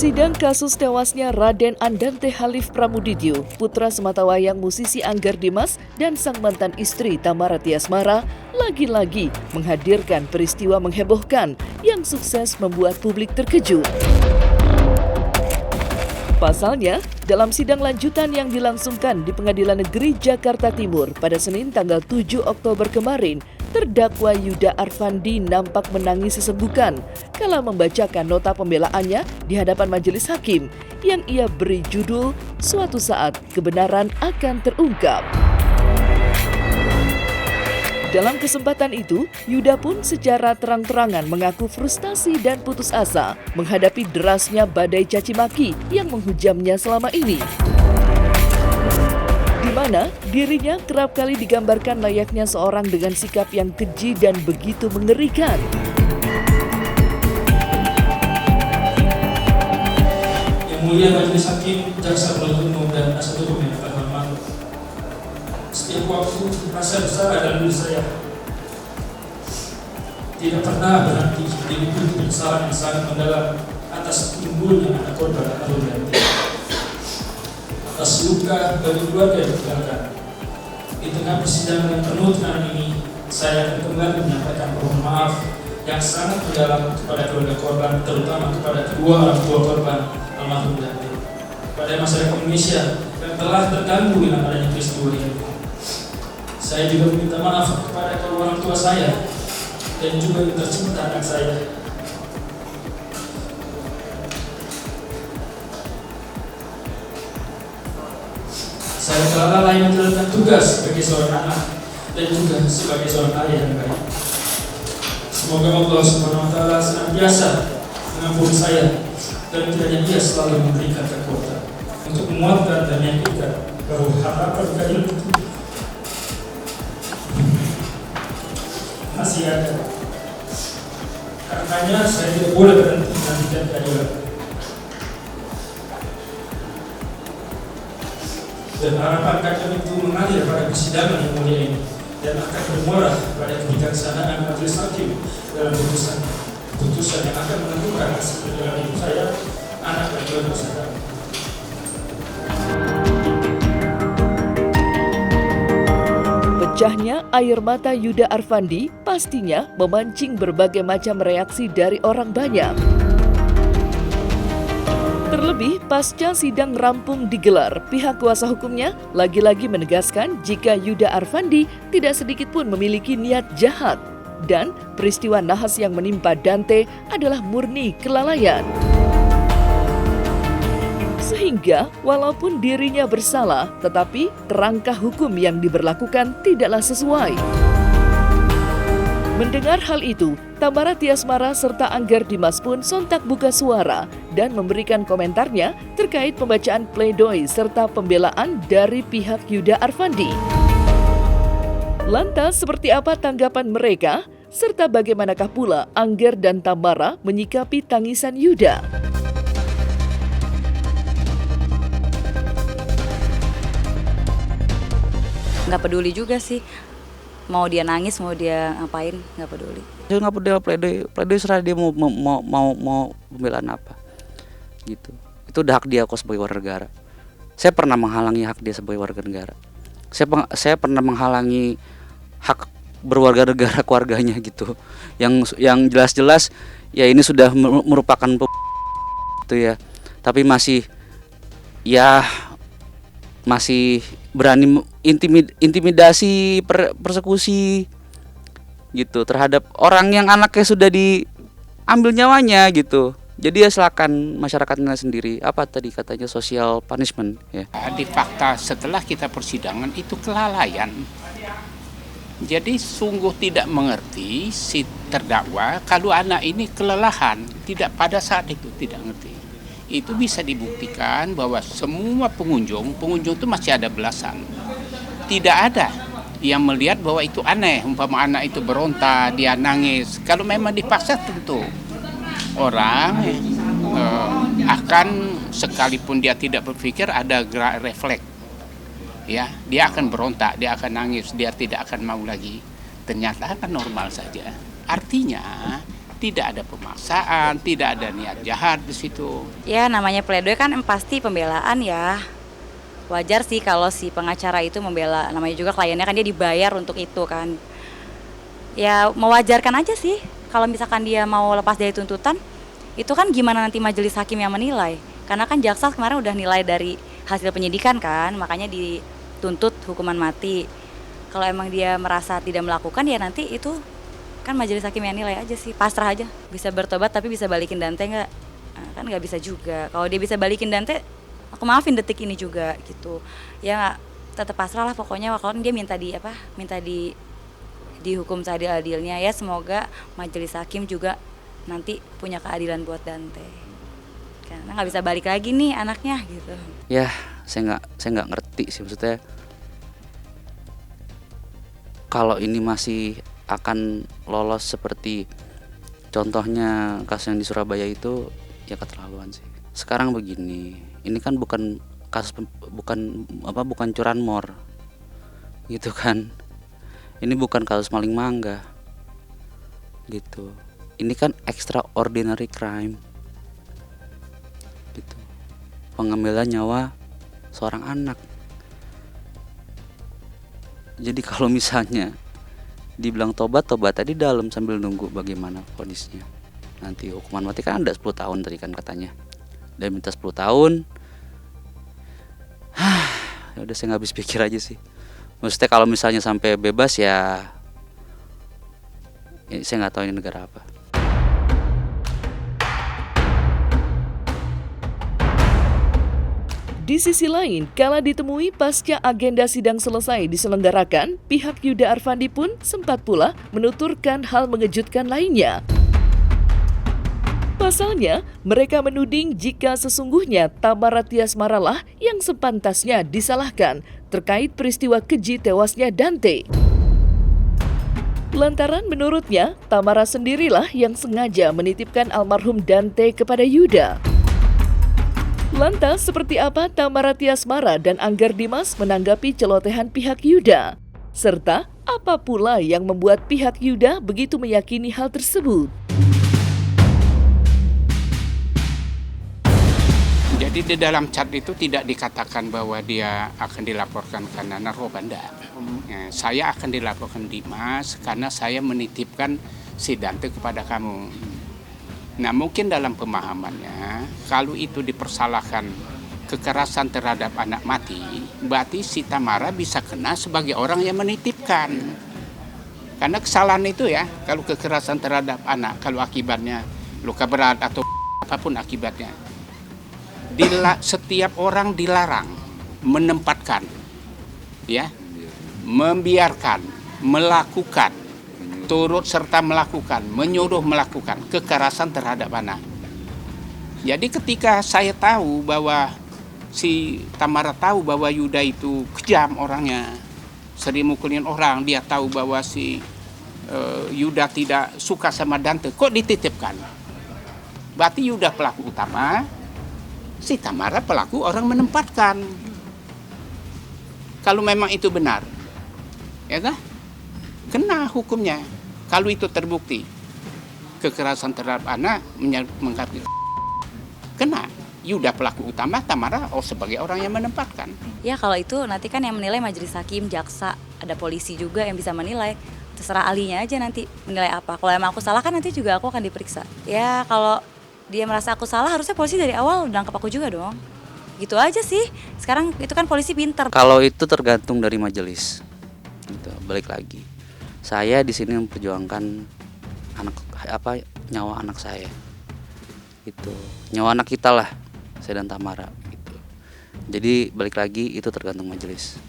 Sidang kasus tewasnya Raden Andante Halif Pramudidyo, putra sematawayang musisi Angger Dimas dan sang mantan istri Tamara Tiasmara, lagi-lagi menghadirkan peristiwa menghebohkan yang sukses membuat publik terkejut. Pasalnya, dalam sidang lanjutan yang dilangsungkan di Pengadilan Negeri Jakarta Timur pada Senin tanggal 7 Oktober kemarin, terdakwa Yuda Arfandi nampak menangis sesenggukan kala membacakan nota pembelaannya di hadapan majelis hakim yang ia beri judul "Suatu Saat Kebenaran Akan Terungkap". Dalam kesempatan itu, Yuda pun secara terang-terangan mengaku frustasi dan putus asa menghadapi derasnya badai caci maki yang menghujamnya selama ini. Di mana dirinya kerap kali digambarkan layaknya seorang dengan sikap yang keji dan begitu mengerikan. Yang Mulia Majelis Hakim, Jaksa Penuntut Umum dan Penasihat Hukum yang terhormat, setiap waktu rasa bersalah dalam diri saya tidak pernah berhenti diliputi penyesalan yang sangat mendalam atas timbulnya anak korban atau ganti, atas luka bagi keluarga yang ditinggalkan. Di tengah persidangan yang penuh tekanan ini, saya akan kembali menyampaikan permohonan maaf yang sangat mendalam kepada keluarga korban, terutama kepada kedua orang tua korban almarhum Dante, kepada masyarakat Indonesia yang telah terganggu dengan adanya peristiwa ini. Saya juga meminta maaf kepada kedua orang tua saya dan juga yang tercinta anak saya. Saya telah lalai menjalankan tugas sebagai seorang anak dan juga sebagai seorang ayah yang baik. Semoga Allah Subhanahu wa Ta'ala senantiasa mengampuni saya dan kiranya Dia selalu memberikan kekuatan untuk menguatkan dan meyakinkan bahwa harapan keadilan itu masih ada. Karenanya saya tidak boleh berhenti menantikan keadilan. Dan harapan keadilan itu mengalir pada persidangan yang mulia ini dan akan bermuara pada kebijaksanaan majelis hakim dalam putusan yang akan menentukan hasil perjalanan hidup saya, anak dan keluarga saya. Pecahnya air mata Yuda Arfandi pastinya memancing berbagai macam reaksi dari orang banyak. Terlebih pasca sidang rampung digelar, pihak kuasa hukumnya lagi-lagi menegaskan jika Yuda Arfandi tidak sedikit pun memiliki niat jahat dan peristiwa nahas yang menimpa Dante adalah murni kelalaian. Sehingga walaupun dirinya bersalah, tetapi kerangka hukum yang diberlakukan tidaklah sesuai. Mendengar hal itu, Tamara Tiasmara serta Angger Dimas pun sontak buka suara dan memberikan komentarnya terkait pembacaan pledoi serta pembelaan dari pihak Yuda Arfandi. Lantas seperti apa tanggapan mereka? Serta bagaimanakah pula Angger dan Tamara menyikapi tangisan Yuda? Nggak peduli juga sih, mau dia nangis mau dia ngapain, nggak peduli. Saya nggak peduli pledoi serah dia mau pembelaan apa, gitu. Itu udah hak dia kok sebagai warga negara. Saya pernah menghalangi hak dia sebagai warga negara. Saya pernah menghalangi hak berwarga negara keluarganya gitu. Yang jelas-jelas ya ini sudah merupakan itu ya, tapi masih berani intimidasi, persekusi gitu terhadap orang yang anaknya sudah diambil nyawanya gitu. Jadi ya silakan masyarakatnya sendiri. Apa tadi katanya social punishment ya. Di fakta setelah kita persidangan itu kelalaian. Jadi sungguh tidak mengerti si terdakwa kalau anak ini kelelahan, tidak pada saat itu tidak ngerti. Itu bisa dibuktikan bahwa semua pengunjung itu masih ada belasan. Tidak ada yang melihat bahwa itu aneh, umpama anak itu berontak, dia nangis. Kalau memang dipaksa tentu orang akan, sekalipun dia tidak berpikir, ada gerak refleks. Ya, dia akan berontak, dia akan nangis, dia tidak akan mau lagi. Ternyata akan normal saja. Artinya Tidak ada pemaksaan, tidak ada niat jahat di situ. Ya namanya pledoi kan pasti pembelaan ya. Wajar sih kalau si pengacara itu membela, namanya juga kliennya kan dia dibayar untuk itu kan. Ya mewajarkan aja sih kalau misalkan dia mau lepas dari tuntutan, itu kan gimana nanti majelis hakim yang menilai. Karena kan jaksa kemarin udah nilai dari hasil penyidikan kan, makanya dituntut hukuman mati. Kalau emang dia merasa tidak melakukan ya nanti itu kan majelis hakim yang nilai aja sih, pasrah aja. Bisa bertobat tapi bisa balikin Dante nggak? Nah, kan nggak bisa juga. Kalau dia bisa balikin Dante, aku maafin detik ini juga gitu. Ya tetap pasrah lah pokoknya. Kalau dia minta dihukum seadil-adilnya ya, semoga majelis hakim juga nanti punya keadilan buat Dante. Karena nggak bisa balik lagi nih anaknya gitu. Ya, saya nggak ngerti sih, maksudnya kalau ini masih akan lolos seperti contohnya kasus yang di Surabaya itu, ya keterlaluan sih. Sekarang begini, ini kan bukan curanmor gitu kan, ini bukan kasus maling mangga gitu, ini kan extraordinary crime gitu, pengambilan nyawa seorang anak. Jadi kalau misalnya dibilang tobat tadi dalam sambil nunggu bagaimana vonisnya. Nanti hukuman mati kan ada 10 tahun tadi kan katanya. Dan minta 10 tahun. Ya udah, saya nggak habis pikir aja sih. Maksudnya kalau misalnya sampai bebas ya saya nggak tahu ini negara apa. Di sisi lain, kala ditemui pasca agenda sidang selesai diselenggarakan, pihak Yuda Arfandi pun sempat pula menuturkan hal mengejutkan lainnya. Pasalnya, mereka menuding jika sesungguhnya Tamara Tiasmara lah yang sepantasnya disalahkan terkait peristiwa keji tewasnya Dante. Lantaran menurutnya, Tamara sendirilah yang sengaja menitipkan almarhum Dante kepada Yuda. Lantas, seperti apa Tamara Tiasmara dan Anggar Dimas menanggapi celotehan pihak Yuda? Serta, apa pula yang membuat pihak Yuda begitu meyakini hal tersebut? Jadi di dalam chat itu tidak dikatakan bahwa dia akan dilaporkan karena narkoba, enggak. Saya akan dilaporkan Dimas karena saya menitipkan si Dante kepada kamu. Nah, mungkin dalam pemahamannya, kalau itu dipersalahkan kekerasan terhadap anak mati, berarti si Tamara bisa kena sebagai orang yang menitipkan. Karena kesalahan itu ya, kalau kekerasan terhadap anak, kalau akibatnya luka berat atau apapun akibatnya, setiap orang dilarang menempatkan, ya, membiarkan, melakukan, turut serta melakukan, menyuruh melakukan kekerasan terhadap anak. Jadi ketika saya tahu bahwa si Tamara tahu bahwa Yuda itu kejam orangnya, sering mukulin orang, dia tahu bahwa si Yuda tidak suka sama Dante, kok dititipkan? Berarti Yuda pelaku utama, si Tamara pelaku orang menempatkan. Kalau memang itu benar, ya kan? Kena hukumnya. Kalau itu terbukti kekerasan terhadap anak mengkapi, kena. Yuda pelaku utama, Tamara sebagai orang yang menempatkan. Ya kalau itu nanti kan yang menilai majelis hakim, jaksa, ada polisi juga yang bisa menilai. Terserah ahlinya aja nanti menilai apa. Kalau emang aku salah kan nanti juga aku akan diperiksa. Ya kalau dia merasa aku salah, harusnya polisi dari awal udah nangkep aku juga dong. Gitu aja sih. Sekarang itu kan polisi pintar. Kalau itu tergantung dari majelis. Gitu, balik lagi. Saya di sini memperjuangkan nyawa anak saya. Gitu. Nyawa anak kita lah, saya dan Tamara gitu. Jadi balik lagi itu tergantung majelis.